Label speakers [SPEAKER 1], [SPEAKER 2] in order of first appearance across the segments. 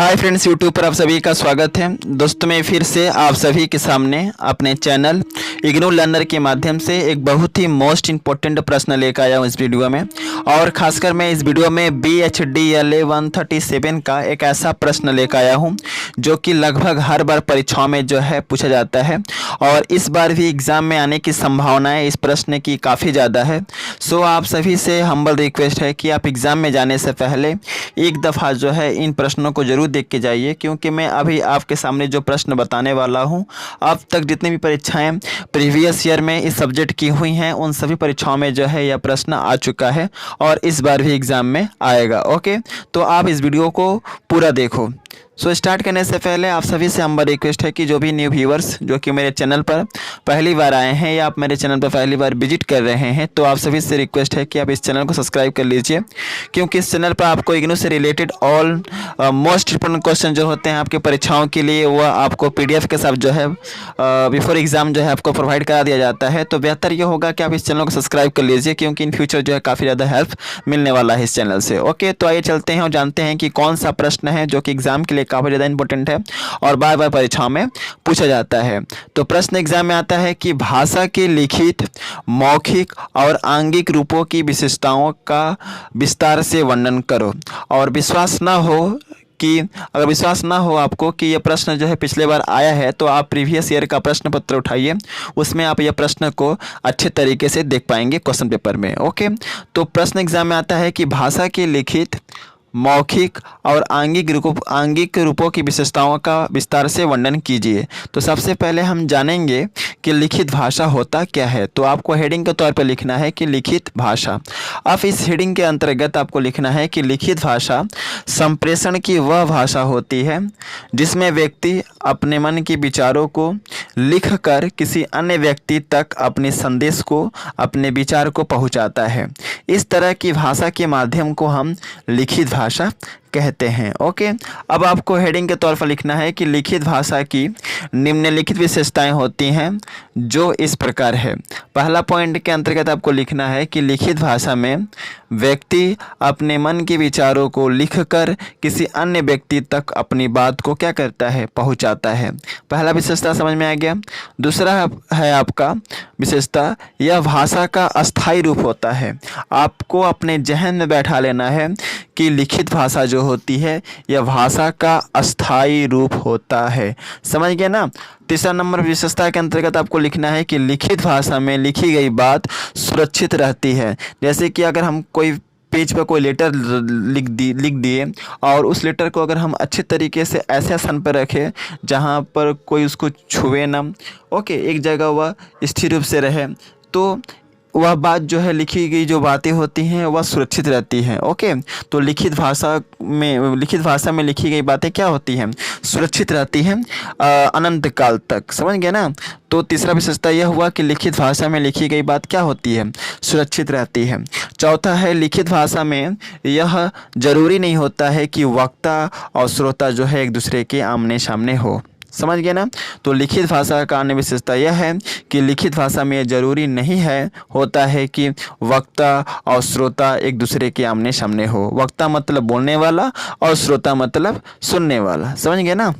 [SPEAKER 1] Hi friends, YouTube पर आप सभी का स्वागत है। दोस्तों, मैं फिर से आप सभी के सामने अपने चैनल इग्नू लर्नर के माध्यम से एक बहुत ही मोस्ट इम्पोर्टेंट प्रश्न लेकर आया हूँ इस वीडियो में। और ख़ासकर मैं इस वीडियो में BHDLA 137 का एक ऐसा प्रश्न लेकर आया हूँ जो कि लगभग हर बार परीक्षाओं में जो है पूछा जाता है और इस बार भी एग्ज़ाम में आने की संभावनाएँ इस प्रश्न की काफ़ी ज़्यादा है। सो आप सभी से हम्बल रिक्वेस्ट है कि आप एग्ज़ाम में जाने से पहले एक दफ़ा जो है इन प्रश्नों को ज़रूर देख के जाइए, क्योंकि मैं अभी आपके सामने जो प्रश्न बताने वाला हूं, अब तक जितनी भी परीक्षाएं प्रीवियस ईयर में इस सब्जेक्ट की हुई हैं उन सभी परीक्षाओं में जो है यह प्रश्न आ चुका है और इस बार भी एग्ज़ाम में आएगा। ओके, तो आप इस वीडियो को पूरा देखो। सो स्टार्ट करने से पहले आप सभी से हमारा रिक्वेस्ट है कि जो भी न्यू व्यूवर्स जो कि मेरे चैनल पर पहली बार आए हैं या आप मेरे चैनल पर पहली बार विजिट कर रहे हैं, तो आप सभी से रिक्वेस्ट है कि आप इस चैनल को सब्सक्राइब कर लीजिए, क्योंकि इस चैनल पर आपको इग्नू से related all most important question जो होते हैं आपके परीक्षाओं के लिए, वह आपको PDF के साथ जो है बिफोर एग्ज़ाम जो है आपको प्रोवाइड करा दिया जाता है। तो बेहतर ये होगा कि आप इस चैनल को सब्सक्राइब कर लीजिए, क्योंकि इन फ्यूचर जो है काफ़ी ज़्यादा हेल्प मिलने वाला है इस चैनल से। ओके, तो आइए चलते हैं और जानते हैं कि कौन सा प्रश्न है जो कि एग्ज़ाम के लिए काफ़ी ज़्यादा इंपॉर्टेंट है और बार बार परीक्षाओं में पूछा जाता है। तो प्रश्न एग्जाम में आता है कि भाषा के लिखित, मौखिक और आंगिक रूपों की विशेषताओं का विस्तार से वर्णन करो। और अगर विश्वास ना हो आपको कि यह प्रश्न जो है पिछले बार आया है, तो आप प्रीवियस ईयर का प्रश्न पत्र उठाइए, उसमें आप यह प्रश्न को अच्छे तरीके से देख पाएंगे क्वेश्चन पेपर में। ओके, तो प्रश्न एग्जाम में आता है कि भाषा के लिखित, मौखिक और आंगिक रूपों की विशेषताओं का विस्तार से वर्णन कीजिए। तो सबसे पहले हम जानेंगे कि लिखित भाषा होता क्या है। तो आपको हेडिंग के तौर पर लिखना है कि लिखित भाषा। अब इस हेडिंग के अंतर्गत आपको लिखना है कि लिखित भाषा संप्रेषण की वह भाषा होती है जिसमें व्यक्ति अपने मन के विचारों को लिखकर किसी अन्य व्यक्ति तक अपने संदेश को, अपने विचार को पहुंचाता है। इस तरह की भाषा के माध्यम को हम लिखित भाषा कहते हैं। ओके, अब आपको हेडिंग के तौर पर लिखना है कि लिखित भाषा की निम्नलिखित विशेषताएं होती हैं जो इस प्रकार है। पहला पॉइंट के अंतर्गत आपको लिखना है कि लिखित भाषा में व्यक्ति अपने मन के विचारों को लिखकर किसी अन्य व्यक्ति तक अपनी बात को क्या करता है, पहुंचाता है। पहला विशेषता समझ में आ गया। दूसरा है आपका विशेषता, यह भाषा का अस्थायी रूप होता है। आपको अपने जहन में बैठा लेना है कि लिखित भाषा जो होती है यह भाषा का अस्थायी रूप होता है। समझ गए ना। तीसरा नंबर विशेषता के अंतर्गत आपको लिखना है कि लिखित भाषा में लिखी गई बात सुरक्षित रहती है। जैसे कि अगर हम कोई पेज पर कोई लेटर लिख दिए और उस लेटर को अगर हम अच्छे तरीके से ऐसे स्थान पर रखें जहाँ पर कोई उसको छुए ना, ओके, एक जगह वह स्थिर रूप से रहे, तो वह बात जो है, लिखी गई जो बातें होती हैं वह सुरक्षित रहती हैं। ओके, तो लिखित भाषा में लिखी गई बातें क्या होती हैं, सुरक्षित रहती हैं अनंत काल तक। समझ गए ना। तो तीसरा विशेषता यह हुआ कि लिखित भाषा में लिखी गई बात क्या होती है, सुरक्षित रहती है। चौथा है, लिखित भाषा में यह जरूरी नहीं होता है कि वक्ता और श्रोता जो है एक दूसरे के आमने सामने हो। समझ गए ना। तो लिखित भाषा का अन्य विशेषता यह है कि लिखित भाषा में जरूरी नहीं होता है कि वक्ता और श्रोता एक दूसरे के आमने सामने हो। वक्ता मतलब बोलने वाला और श्रोता मतलब सुनने वाला। समझ गए ना।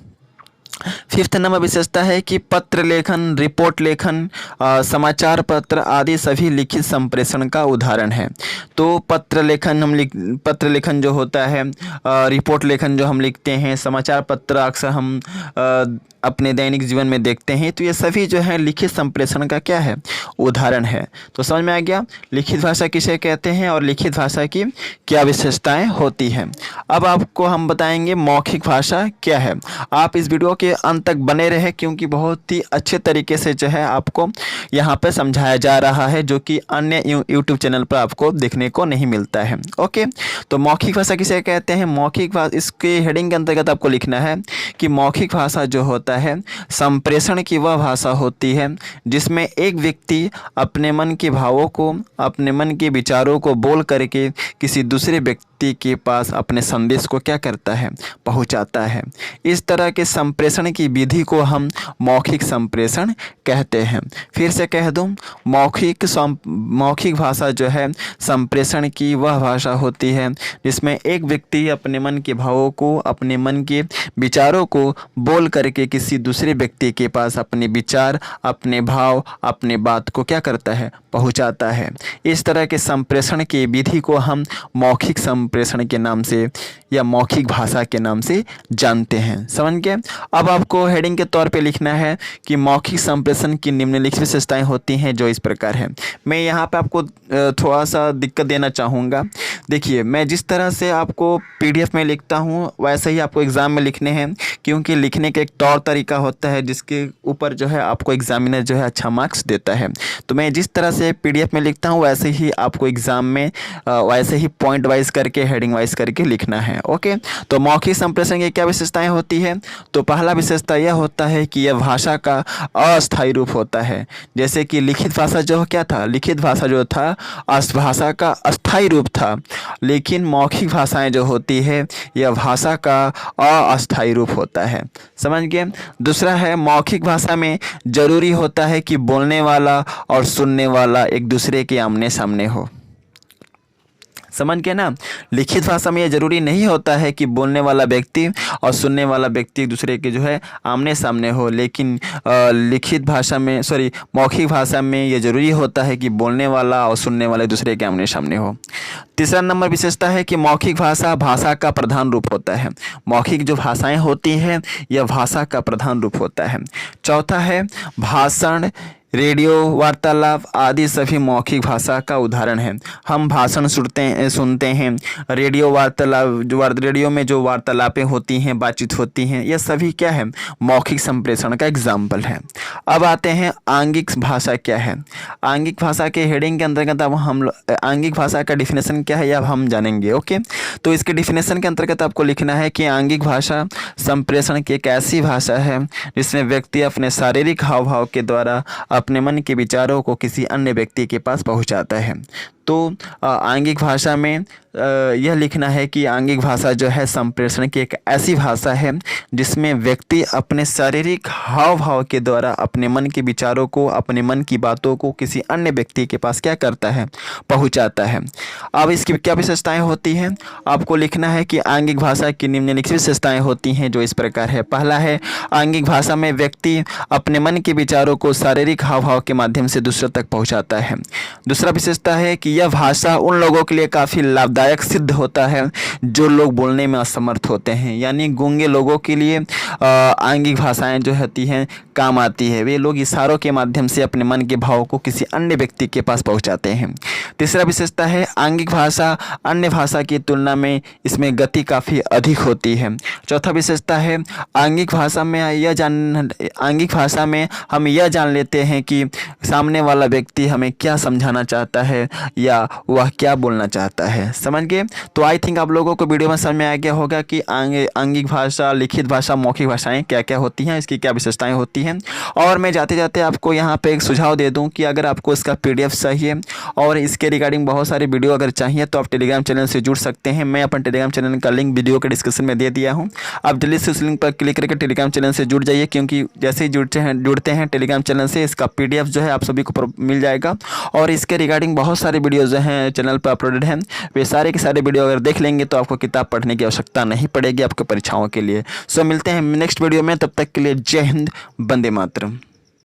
[SPEAKER 1] फिफ्थ नंबर विशेषता है कि पत्र लेखन, रिपोर्ट लेखन, समाचार पत्र आदि सभी लिखित संप्रेषण का उदाहरण है। तो पत्र लेखन जो होता है, रिपोर्ट लेखन जो हम लिखते हैं, समाचार पत्र अक्सर हम अपने दैनिक जीवन में देखते हैं, तो ये सभी जो है लिखित संप्रेषण का क्या है, उदाहरण है। तो समझ में आ गया लिखित भाषा किसे कहते हैं और लिखित भाषा की क्या विशेषताएं होती हैं। अब आपको हम बताएंगे मौखिक भाषा क्या है। आप इस वीडियो के अंत तक बने रहे, क्योंकि बहुत ही अच्छे तरीके से जो है आपको यहाँ पर समझाया जा रहा है, जो कि अन्य यूट्यूब चैनल पर आपको देखने को नहीं मिलता है। ओके, तो मौखिक भाषा किसे कहते हैं। मौखिक भाषा, इसके हेडिंग के अंतर्गत आपको लिखना है कि मौखिक भाषा जो होता है संप्रेषण की वह भाषा होती है जिसमें एक व्यक्ति अपने मन के भावों को, अपने मन के विचारों को बोल करके किसी दूसरे व्यक्ति के पास अपने संदेश को क्या करता है, पहुंचाता है। इस तरह के संप्रेषण की विधि को हम मौखिक संप्रेषण कहते हैं। फिर से कह दूं, मौखिक भाषा जो है संप्रेषण की वह भाषा होती है जिसमें एक व्यक्ति अपने मन के भावों को, अपने मन के विचारों को बोल करके किसी दूसरे व्यक्ति के पास अपने विचार, अपने भाव, अपने बात को क्या करता है, पहुंचाता है। इस तरह के संप्रेषण की विधि को हम मौखिक संप्रेषण के नाम से या मौखिक भाषा के नाम से जानते हैं। समझ गए? अब आपको हेडिंग के तौर पे लिखना है कि मौखिक संप्रेषण की निम्नलिखित विशेषताएं होती हैं जो इस प्रकार है। मैं यहाँ पे आपको थोड़ा सा दिक्कत देना चाहूँगा। देखिए, मैं जिस तरह से आपको PDF में लिखता हूँ वैसे ही आपको एग्ज़ाम में लिखने हैं, क्योंकि लिखने का एक तौर तरीका होता है जिसके ऊपर जो है आपको एग्जामिनर जो है अच्छा मार्क्स देता है। तो मैं जिस तरह से PDF में लिखता हूँ वैसे ही आपको एग्ज़ाम में वैसे ही पॉइंट वाइज करके, हेडिंग वाइज करके लिखना है। ओके, तो मौखिक संप्रेषण की क्या विशेषताएं होती है? तो पहला विशेषता यह होता है कि यह भाषा का अस्थायी रूप होता है। जैसे कि लिखित भाषा जो क्या था, लिखित भाषा जो था भाषा का अस्थायी रूप था, लेकिन मौखिक भाषाएं जो होती है यह भाषा का अस्थायी रूप होता है। समझ गए? दूसरा है, मौखिक भाषा में जरूरी होता है कि बोलने वाला और सुनने वाला एक दूसरे के आमने सामने हो। समझ गए ना? लिखित भाषा में यह जरूरी नहीं होता है कि बोलने वाला व्यक्ति और सुनने वाला व्यक्ति एक दूसरे के जो है आमने सामने हो, लेकिन मौखिक भाषा में यह जरूरी होता है कि बोलने वाला और सुनने वाले दूसरे के आमने सामने हो। तीसरा नंबर विशेषता है कि मौखिक भाषा भाषा का प्रधान रूप होता है। मौखिक जो भाषाएं होती हैं यह भाषा का प्रधान रूप होता है। चौथा है, भाषण, रेडियो, वार्तालाप आदि सभी मौखिक भाषा का उदाहरण है। हम भाषण सुनते हैं, रेडियो में जो वार्तालापें होती हैं, बातचीत होती हैं, यह सभी क्या है, मौखिक संप्रेषण का एग्जाम्पल है। अब आते हैं आंगिक भाषा क्या है। आंगिक भाषा के हेडिंग के अंतर्गत अब हम आंगिक भाषा का डिफिनेशन क्या है यह अब हम जानेंगे। ओके, तो इसके डिफिनेशन के अंतर्गत आपको लिखना है कि आंगिक भाषा संप्रेषण की एक ऐसी भाषा है जिसमें व्यक्ति अपने शारीरिक हाव भाव के द्वारा अपने मन के विचारों को किसी अन्य व्यक्ति के पास पहुंचाता है। तो आंगिक भाषा में यह लिखना है कि आंगिक भाषा जो है संप्रेषण की एक ऐसी भाषा है जिसमें व्यक्ति अपने शारीरिक हाव भाव के द्वारा अपने मन के विचारों को, अपने मन की बातों को किसी अन्य व्यक्ति के पास क्या करता है, पहुंचाता है। अब इसकी क्या विशेषताएं होती हैं? आपको लिखना है कि आंगिक भाषा की निम्नलिखित विशेषताएं होती हैं जो इस प्रकार है। पहला है, आंगिक भाषा में व्यक्ति अपने मन के विचारों को शारीरिक हाव भाव के माध्यम से दूसरों तक पहुँचाता है। दूसरा विशेषता है कि यह भाषा उन लोगों के लिए काफ़ी लाभदायक सिद्ध होता है जो लोग बोलने में असमर्थ होते हैं। यानी गूंगे लोगों के लिए आंगिक भाषाएं जो होती हैं काम आती है। वे लोग इशारों के माध्यम से अपने मन के भाव को किसी अन्य व्यक्ति के पास पहुंचाते हैं। तीसरा विशेषता है, आंगिक भाषा अन्य भाषा की तुलना में इसमें गति काफ़ी अधिक होती है। चौथा विशेषता है, आंगिक भाषा में हम यह जान लेते हैं कि सामने वाला व्यक्ति हमें क्या समझाना चाहता है या वह क्या बोलना चाहता है। समझ गए? तो आई थिंक आप लोगों को वीडियो में समझ में आ गया होगा कि आंगिक भाषा, लिखित भाषा, मौखिक भाषाएं क्या क्या होती हैं, इसकी क्या विशेषताएं होती हैं। और मैं जाते जाते आपको यहाँ पे एक सुझाव दे दूँ कि अगर आपको इसका PDF चाहिए और इसके रिगार्डिंग बहुत सारे वीडियो अगर चाहिए तो आप टेलीग्राम चैनल से जुड़ सकते हैं। मैं अपन टेलीग्राम चैनल का लिंक वीडियो के डिस्क्रिप्शन में दे दिया हूँ। आप जल्दी से उस लिंक पर क्लिक करके टेलीग्राम चैनल से जुड़ जाइए, क्योंकि जैसे ही जुड़ते हैं टेलीग्राम चैनल से इसका PDF जो है आप सभी को मिल जाएगा। और इसके रिगार्डिंग बहुत सारे वीडियो जो हैं चैनल पर अपलोडेड हैं, वे सारे के सारे वीडियो अगर देख लेंगे तो आपको किताब पढ़ने की आवश्यकता नहीं पड़ेगी आपके परीक्षाओं के लिए। सो मिलते हैं नेक्स्ट वीडियो में, तब तक के लिए जय हिंद, वंदे मातरम।